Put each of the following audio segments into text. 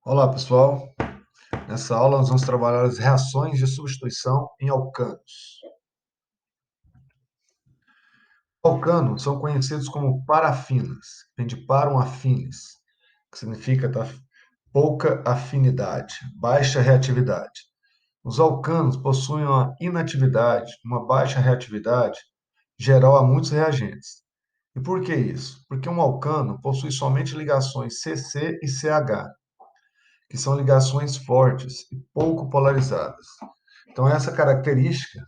Olá, pessoal. Nessa aula nós vamos trabalhar as reações de substituição em alcanos. Alcanos são conhecidos como parafinas, vem de parum affinis, que significa pouca afinidade, baixa reatividade. Os alcanos possuem uma inatividade, uma baixa reatividade geral a muitos reagentes. E por que isso? Porque um alcano possui somente ligações CC e CH, que são ligações fortes e pouco polarizadas. Então, essa característica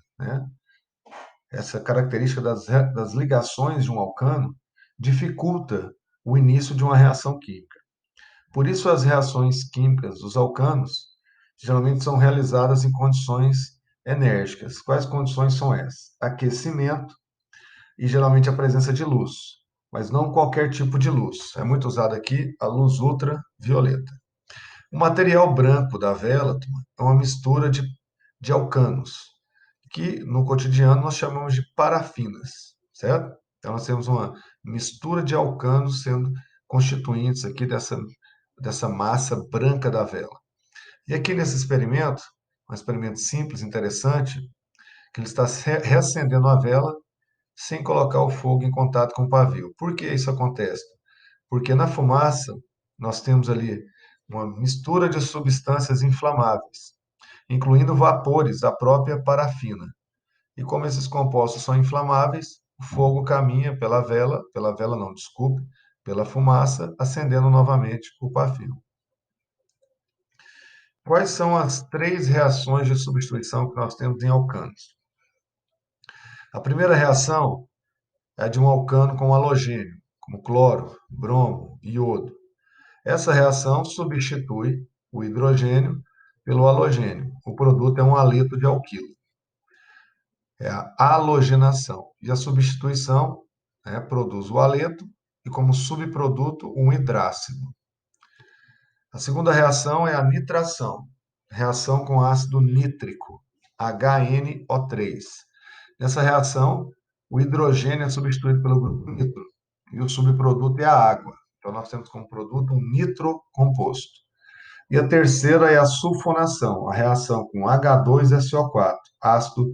das ligações de um alcano dificulta o início de uma reação química. Por isso, as reações químicas dos alcanos geralmente são realizadas em condições enérgicas. Quais condições são essas? Aquecimento e geralmente a presença de luz, mas não qualquer tipo de luz. É muito usada aqui a luz ultravioleta. O material branco da vela é uma mistura de alcanos, que no cotidiano nós chamamos de parafinas, certo? Então nós temos uma mistura de alcanos sendo constituintes aqui dessa massa branca da vela. E aqui nesse experimento, um experimento simples, interessante, que ele está reacendendo a vela sem colocar o fogo em contato com o pavio. Por que isso acontece? Porque na fumaça nós temos ali uma mistura de substâncias inflamáveis, incluindo vapores da própria parafina. E como esses compostos são inflamáveis, o fogo caminha pela vela não, desculpe, pela fumaça, acendendo novamente o pavio. Quais são as três reações de substituição que nós temos em alcanos? A primeira reação é a de um alcano com halogênio, como cloro, bromo, iodo. Essa reação substitui o hidrogênio pelo halogênio. O produto é um haleto de alquilo. É a halogenação. E a substituição, né, produz o haleto e, como subproduto, um hidrácido. A segunda reação é a nitração, reação com ácido nítrico, HNO3. Nessa reação, o hidrogênio é substituído pelo grupo nitro e o subproduto é a água. Então, nós temos como produto um nitro composto. E a terceira é a sulfonação, a reação com H2SO4, ácido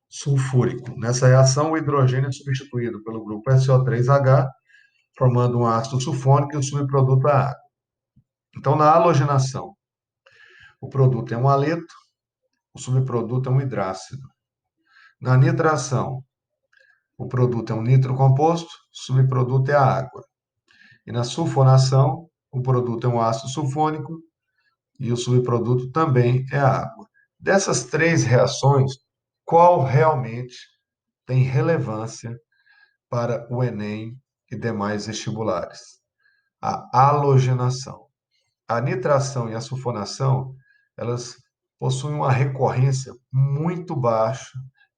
sulfúrico. Nessa reação, o hidrogênio é substituído pelo grupo SO3H, formando um ácido sulfônico e o subproduto é a água. Então, na halogenação, o produto é um haleto, o subproduto é um hidrácido. Na nitração, o produto é um nitro composto, o subproduto é a água. E na sulfonação, o produto é um ácido sulfônico e o subproduto também é a água. Dessas três reações, qual realmente tem relevância para o Enem e demais vestibulares? A halogenação. A nitração e a sulfonação, elas possuem uma recorrência muito baixa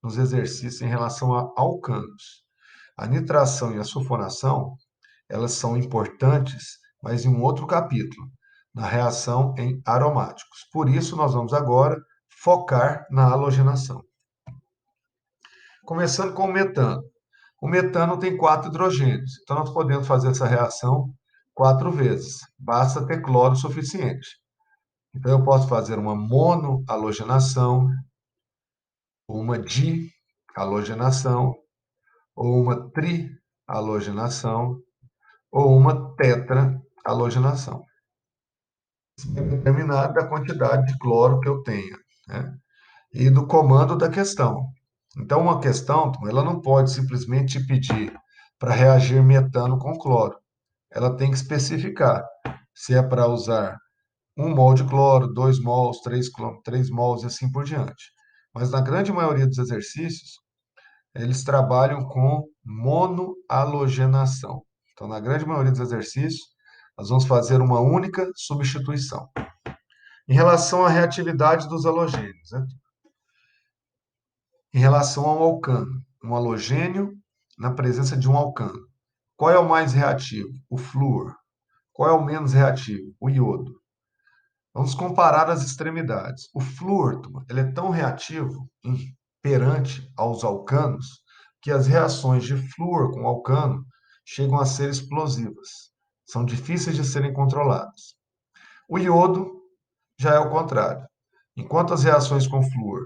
nos exercícios em relação a alcanos. A nitração e a sulfonação, elas são importantes, mas em um outro capítulo, na reação em aromáticos. Por isso, nós vamos agora focar na halogenação. Começando com o metano. O metano tem 4 hidrogênios, então nós podemos fazer essa reação 4 vezes. Basta ter cloro suficiente. Então eu posso fazer uma monohalogenação, uma dihalogenação, ou uma trihalogenação, ou uma tetrahalogenação. Isso vai determinar da quantidade de cloro que eu tenha, né? E do comando da questão. Então, uma questão, ela não pode simplesmente te pedir para reagir metano com cloro. Ela tem que especificar se é para usar 1 mol de cloro, 2 mols, 3 mols e assim por diante. Mas na grande maioria dos exercícios, eles trabalham com monohalogenação. Então, na grande maioria dos exercícios, nós vamos fazer uma única substituição. Em relação à reatividade dos halogênios, né? Em relação ao alcano, um halogênio na presença de um alcano. Qual é o mais reativo? O flúor. Qual é o menos reativo? O iodo. Vamos comparar as extremidades. O flúor, ele é tão reativo perante aos alcanos que as reações de flúor com alcano chegam a ser explosivas. São difíceis de serem controladas. O iodo já é o contrário. Enquanto as reações com flúor,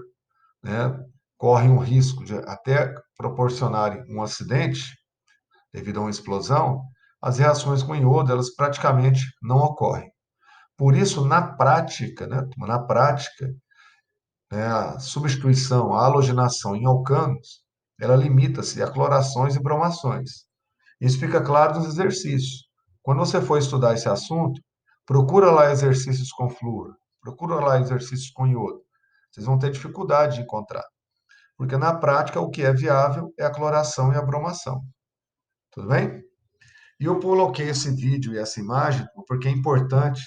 né, correm um risco de até proporcionarem um acidente devido a uma explosão, as reações com iodo, elas praticamente não ocorrem. Por isso, na prática, né, a substituição, a halogenação em alcanos, ela limita-se a clorações e bromações. Isso fica claro nos exercícios. Quando você for estudar esse assunto, procura lá exercícios com flúor, procura lá exercícios com iodo. Vocês vão ter dificuldade de encontrar, porque na prática o que é viável é a cloração e a bromação. Tudo bem? E eu coloquei esse vídeo e essa imagem porque é importante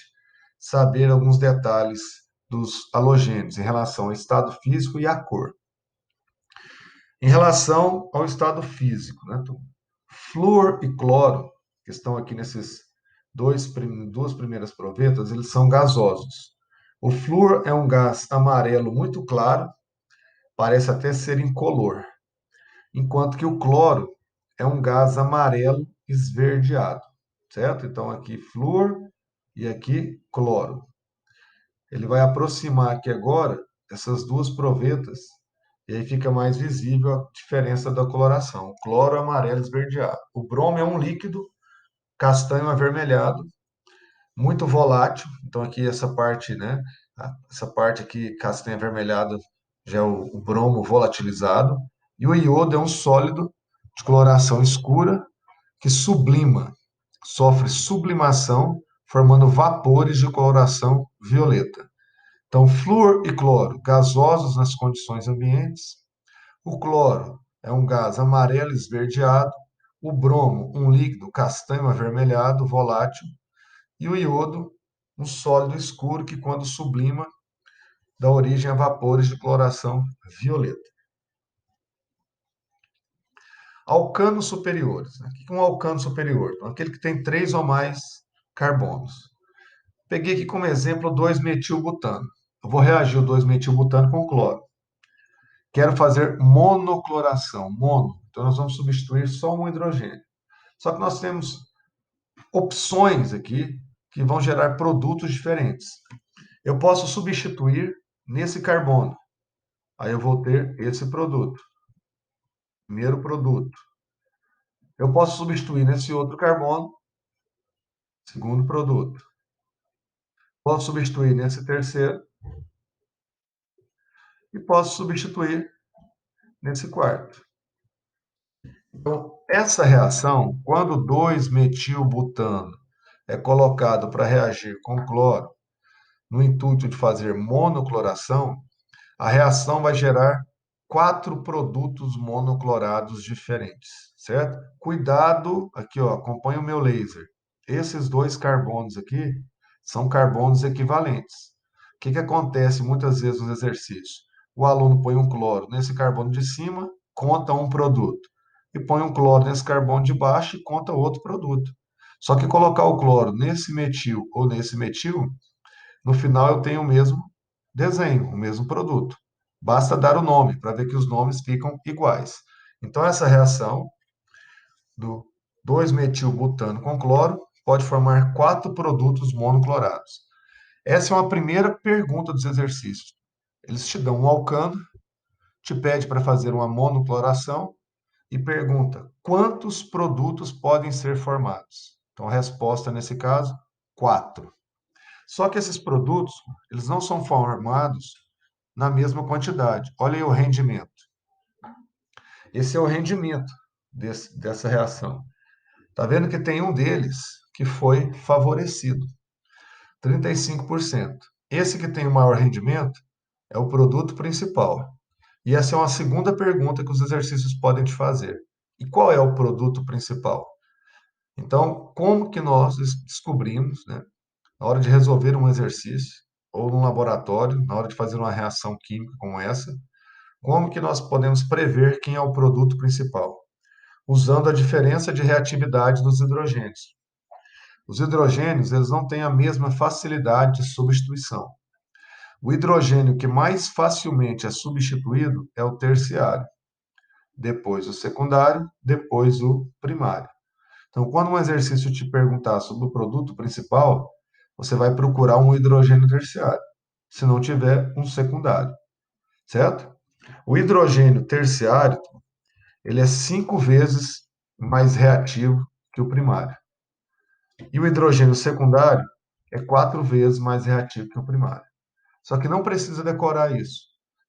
saber alguns detalhes dos halogênios em relação ao estado físico e à cor. Em relação ao estado físico, né, turma? Flúor e cloro, que estão aqui nesses duas primeiras provetas, eles são gasosos. O flúor é um gás amarelo muito claro, parece até ser incolor, enquanto que o cloro é um gás amarelo esverdeado, certo? Então aqui flúor e aqui cloro. Ele vai aproximar aqui agora essas duas provetas e aí fica mais visível a diferença da coloração. O cloro é amarelo esverdeado. O bromo é um líquido castanho avermelhado, muito volátil. Então aqui essa parte, né? Essa parte aqui castanho avermelhado já é o bromo volatilizado. E o iodo é um sólido de coloração escura que sublima, sofre sublimação, formando vapores de coloração violeta. Então, flúor e cloro, gasosos nas condições ambientes. O cloro é um gás amarelo esverdeado. O bromo, um líquido castanho avermelhado, volátil. E o iodo, um sólido escuro que, quando sublima, dá origem a vapores de coloração violeta. Alcanos superiores, né? O que é um alcano superior? Então, aquele que tem 3 ou mais carbonos. Peguei aqui como exemplo 2-metilbutano. Eu vou reagir o 2-metilbutano com cloro. Quero fazer monocloração, mono. Então, nós vamos substituir só um hidrogênio. Só que nós temos opções aqui que vão gerar produtos diferentes. Eu posso substituir nesse carbono. Aí eu vou ter esse produto. Primeiro produto. Eu posso substituir nesse outro carbono. Segundo produto. Posso substituir nesse terceiro. E posso substituir nesse quarto. Então, essa reação, quando 2-metilbutano é colocado para reagir com cloro, no intuito de fazer monocloração, a reação vai gerar 4 produtos monoclorados diferentes, certo? Cuidado, aqui ó, acompanha o meu laser. Esses dois carbonos aqui são carbonos equivalentes. O que acontece muitas vezes nos exercícios? O aluno põe um cloro nesse carbono de cima, conta um produto. E põe um cloro nesse carbono de baixo e conta outro produto. Só que colocar o cloro nesse metil ou nesse metil, no final eu tenho o mesmo desenho, o mesmo produto. Basta dar o nome para ver que os nomes ficam iguais. Então, essa reação do 2-metilbutano com cloro pode formar 4 produtos monoclorados. Essa é uma primeira pergunta dos exercícios. Eles te dão um alcano, te pede para fazer uma monocloração e pergunta quantos produtos podem ser formados. Então, a resposta nesse caso, 4. Só que esses produtos, eles não são formados na mesma quantidade. Olha aí o rendimento. Esse é o rendimento dessa reação. Está vendo que tem um deles que foi favorecido, 35%. Esse que tem o maior rendimento é o produto principal. E essa é uma segunda pergunta que os exercícios podem te fazer. E qual é o produto principal? Então, como que nós descobrimos, né, na hora de resolver um exercício, ou num laboratório, na hora de fazer uma reação química como essa, como que nós podemos prever quem é o produto principal? Usando a diferença de reatividade dos hidrogênios. Os hidrogênios, eles não têm a mesma facilidade de substituição. O hidrogênio que mais facilmente é substituído é o terciário, depois o secundário, depois o primário. Então, quando um exercício te perguntar sobre o produto principal, você vai procurar um hidrogênio terciário, se não tiver um secundário, certo? O hidrogênio terciário, ele é 5 vezes mais reativo que o primário. E o hidrogênio secundário é 4 vezes mais reativo que o primário. Só que não precisa decorar isso.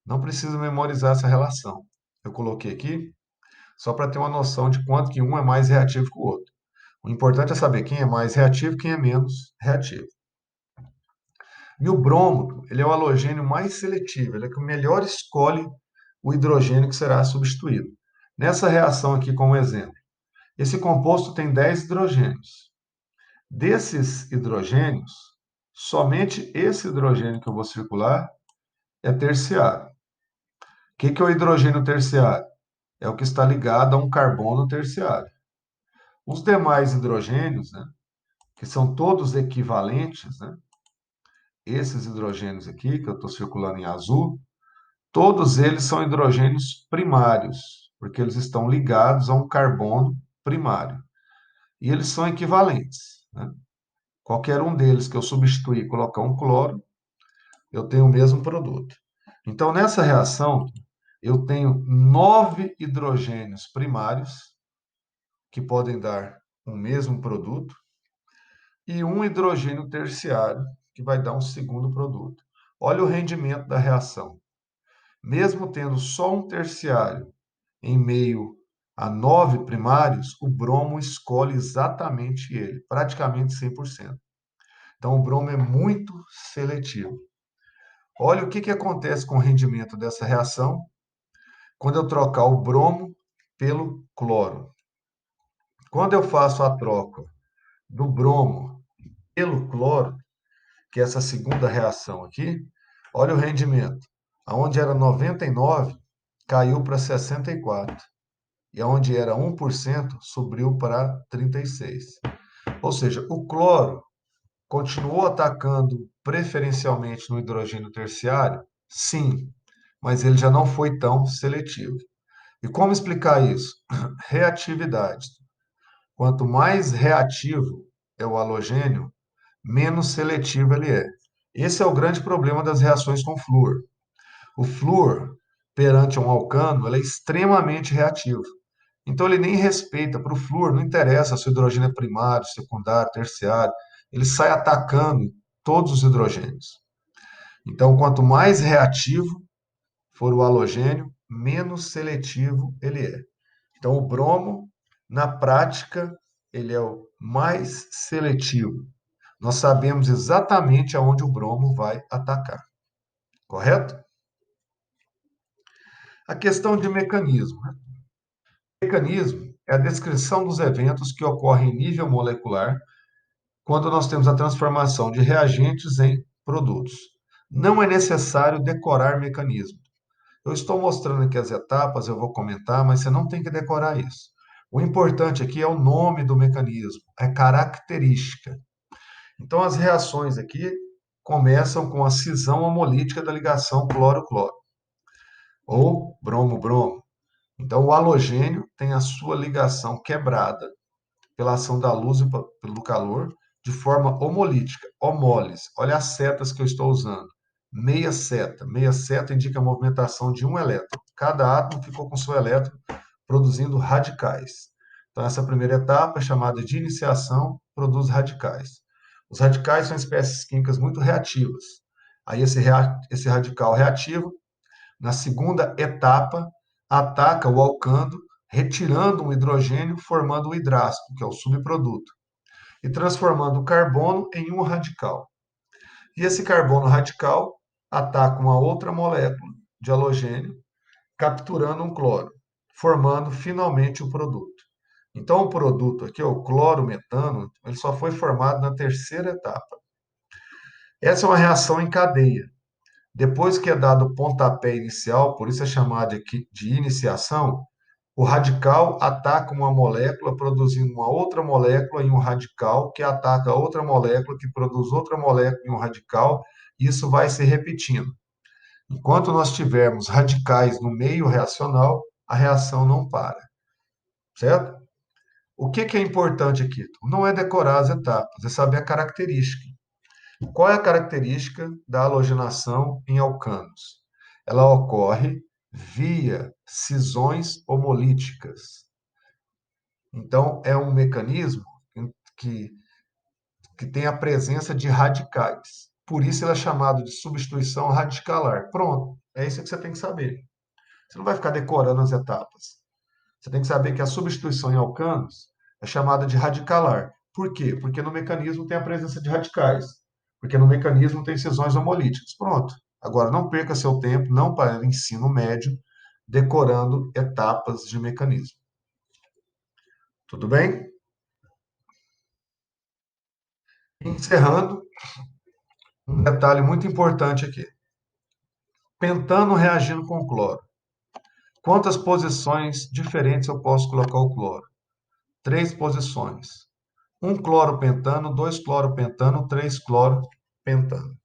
Não precisa memorizar essa relação. Eu coloquei aqui só para ter uma noção de quanto que um é mais reativo que o outro. O importante é saber quem é mais reativo e quem é menos reativo. E o bromo, ele é o halogênio mais seletivo, ele é que melhor escolhe o hidrogênio que será substituído. Nessa reação aqui, como exemplo, esse composto tem 10 hidrogênios. Desses hidrogênios, somente esse hidrogênio que eu vou circular é terciário. O que é o hidrogênio terciário? É o que está ligado a um carbono terciário. Os demais hidrogênios, né, que são todos equivalentes, né, esses hidrogênios aqui, que eu estou circulando em azul, todos eles são hidrogênios primários, porque eles estão ligados a um carbono primário. E eles são equivalentes, né? Qualquer um deles que eu substituir e colocar um cloro, eu tenho o mesmo produto. Então, nessa reação, eu tenho 9 hidrogênios primários, que podem dar o mesmo produto, e um hidrogênio terciário, que vai dar um segundo produto. Olha o rendimento da reação. Mesmo tendo só um terciário em meio a 9 primários, o bromo escolhe exatamente ele, praticamente 100%. Então, o bromo é muito seletivo. Olha o que acontece com o rendimento dessa reação quando eu trocar o bromo pelo cloro. Quando eu faço a troca do bromo pelo cloro, que é essa segunda reação aqui, olha o rendimento. Aonde era 99, caiu para 64. E aonde era 1%, subiu para 36. Ou seja, o cloro continuou atacando preferencialmente no hidrogênio terciário? Sim, mas ele já não foi tão seletivo. E como explicar isso? Reatividade. Quanto mais reativo é o halogênio, menos seletivo ele é. Esse é o grande problema das reações com flúor. O flúor, perante um alcano, ele é extremamente reativo. Então, ele nem respeita. Para o flúor, não interessa se o hidrogênio é primário, secundário, terciário. Ele sai atacando todos os hidrogênios. Então, quanto mais reativo for o halogênio, menos seletivo ele é. Então, o bromo, na prática, ele é o mais seletivo. Nós sabemos exatamente aonde o bromo vai atacar, correto? A questão de mecanismo. Mecanismo é a descrição dos eventos que ocorrem em nível molecular quando nós temos a transformação de reagentes em produtos. Não é necessário decorar mecanismo. Eu estou mostrando aqui as etapas, eu vou comentar, mas você não tem que decorar isso. O importante aqui é o nome do mecanismo, é característica. Então, as reações aqui começam com a cisão homolítica da ligação cloro-cloro, ou bromo-bromo. Então, o halogênio tem a sua ligação quebrada pela ação da luz e pelo calor, de forma homolítica, homólise. Olha as setas que eu estou usando. Meia seta. Meia seta indica a movimentação de um elétron. Cada átomo ficou com seu elétron produzindo radicais. Então, essa primeira etapa é chamada de iniciação, produz radicais. Os radicais são espécies químicas muito reativas. Aí, esse radical reativo, na segunda etapa, ataca o alcano, retirando um hidrogênio, formando o hidrácido, que é o subproduto, e transformando o carbono em um radical. E esse carbono radical ataca uma outra molécula de halogênio, capturando um cloro, formando finalmente o produto. Então, o produto aqui, o clorometano, ele só foi formado na terceira etapa. Essa é uma reação em cadeia. Depois que é dado o pontapé inicial, por isso é chamado de iniciação, o radical ataca uma molécula, produzindo uma outra molécula em um radical, que ataca outra molécula, que produz outra molécula em um radical, e isso vai se repetindo. Enquanto nós tivermos radicais no meio reacional, a reação não para, certo? O que é importante aqui? Não é decorar as etapas, é saber a característica. Qual é a característica da halogenação em alcanos? Ela ocorre via cisões homolíticas. Então, é um mecanismo que, que tem a presença de radicais. Por isso, ele é chamado de substituição radicalar. Pronto, é isso que você tem que saber. Você não vai ficar decorando as etapas. Você tem que saber que a substituição em alcanos é chamada de radicalar. Por quê? Porque no mecanismo tem a presença de radicais. Porque no mecanismo tem cisões homolíticas. Pronto. Agora, não perca seu tempo, não para ensino médio, decorando etapas de mecanismo. Tudo bem? Encerrando, um detalhe muito importante aqui. Pentano reagindo com cloro. Quantas posições diferentes eu posso colocar o cloro? 3 posições. Um cloropentano, 2 cloropentano, 3 cloropentano.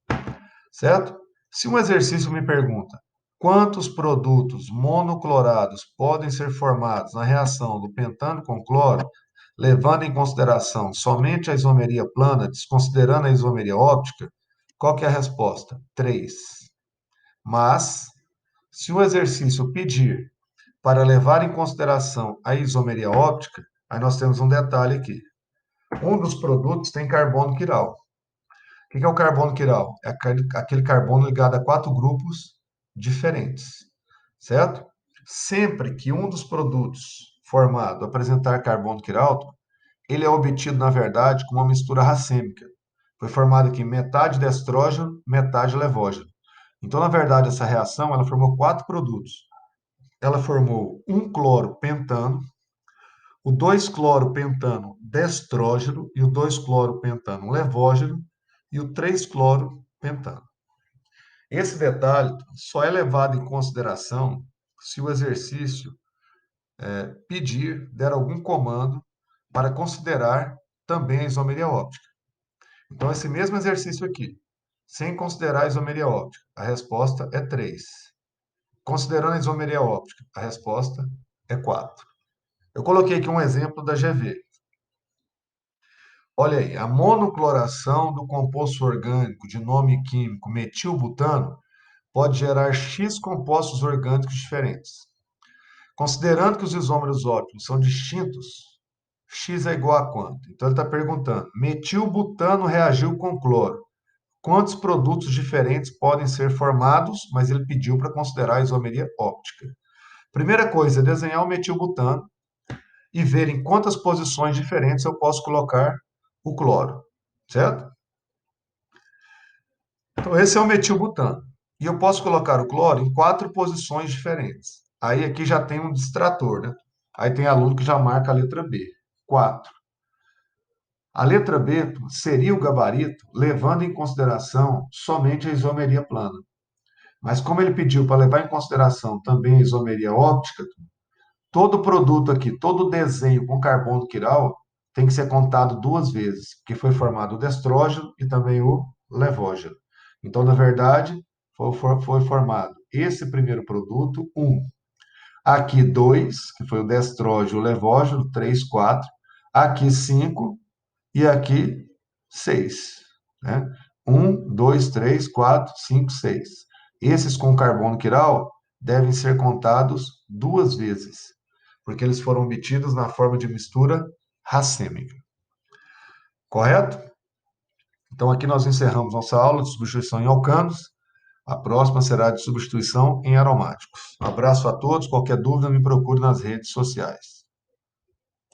Certo? Se um exercício me pergunta quantos produtos monoclorados podem ser formados na reação do pentano com cloro, levando em consideração somente a isomeria plana, desconsiderando a isomeria óptica, qual que é a resposta? 3. Mas, se o exercício pedir para levar em consideração a isomeria óptica, aí nós temos um detalhe aqui. Um dos produtos tem carbono quiral. O que é o carbono quiral? É aquele carbono ligado a 4 grupos diferentes, certo? Sempre que um dos produtos formado apresentar carbono quiral, ele é obtido, na verdade, com uma mistura racêmica. Foi formado aqui metade de estrógeno, metade de levógeno. Então, na verdade, essa reação ela formou 4 produtos. Ela formou um cloropentano, o 2-cloropentano destrógeno e o 2-cloropentano levógeno e o 3-cloropentano. Esse detalhe só é levado em consideração se o exercício pedir, der algum comando para considerar também a isomeria óptica. Então, esse mesmo exercício aqui, sem considerar a isomeria óptica, a resposta é 3. Considerando a isomeria óptica, a resposta é 4. Eu coloquei aqui um exemplo da GV. Olha aí, a monocloração do composto orgânico de nome químico metilbutano pode gerar X compostos orgânicos diferentes. Considerando que os isômeros ópticos são distintos, X é igual a quanto? Então ele está perguntando: metilbutano reagiu com cloro. Quantos produtos diferentes podem ser formados? Mas ele pediu para considerar a isomeria óptica. Primeira coisa, desenhar o metilbutano e ver em quantas posições diferentes eu posso colocar o cloro, certo? Então, esse é o metilbutano. E eu posso colocar o cloro em 4 posições diferentes. Aí aqui já tem um distrator, né? Aí tem aluno que já marca a letra B. 4. A letra B seria o gabarito, levando em consideração somente a isomeria plana. Mas como ele pediu para levar em consideração também a isomeria óptica, todo produto aqui, todo desenho com carbono quiral tem que ser contado 2 vezes, porque foi formado o destrógeno e também o levógeno. Então, na verdade, foi formado esse primeiro produto, 1. Aqui, 2, que foi o destrógeno, o levógeno, 3, 4. Aqui, 5 e aqui, 6. Né? 1, 2, 3, 4, 5, 6. Esses com carbono quiral devem ser contados 2 vezes, porque eles foram obtidos na forma de mistura racêmica. Correto? Então, aqui nós encerramos nossa aula de substituição em alcanos. A próxima será de substituição em aromáticos. Um abraço a todos. Qualquer dúvida, me procure nas redes sociais.